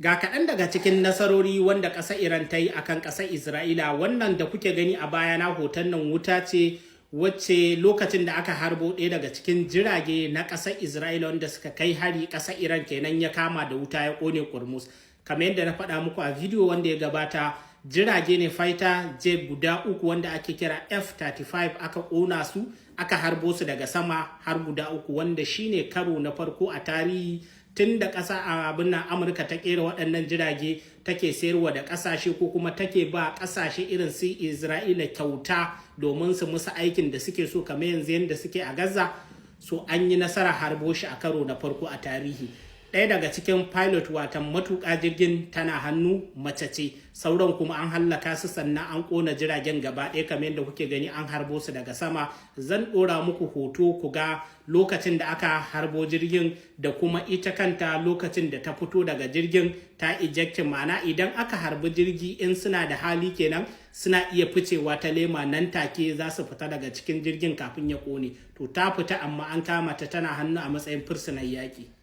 Ga kaɗan daga cikin nasarori wanda ƙasar Iran ta yi a kan ƙasar Isra'ila. Wannan da kuke gani a bayana hoton nan wuta ce wacce lokacin da aka harbo ɗaya daga cikin jirage na ƙasar Isra'ila wanda suka kai hari ƙasar Iran kenan ya kama da wuta ya ƙone kurmus. Kamar yadda na faɗa muku a bidiyo wanda ya gabata, jirage ne fighter jet guda uku wanda ake kira F-35 aka ƙona su, aka harbo su daga sama har guda uku, wanda shine karo na farko a tarihi tun da ƙasa a abin nan Amurka ta ƙera waɗannan jirage take sayarwa da ƙasashe ko kuma take ba ƙasashe irin su Isra'ila kyauta domin su musu aikin da suke so, kamar yanzu yadda suke a Gaza. So an yi nasara harbo shi a karo na farko a tarihi. Ɗaya daga cikin pilot watan matuƙa jirgin tana hannu mace ce, sauran kuma an hallaka su sannan an ƙona jiragen gaba ɗaya kamar yadda kuke gani an harbo su daga sama. Zan ɗora muku hoto ku ga lokacin da aka harbo jirgin da kuma ita kanta lokacin da ta fito daga jirgin ta ejectin, ma'ana idan aka harbi jirgi in suna da hali kenan suna iya ficewa ta lema nan take za su fita daga cikin jirgin kafin ya ƙone. To ta fita amma an kama ta tana hannu a matsayin fursunan yaƙi.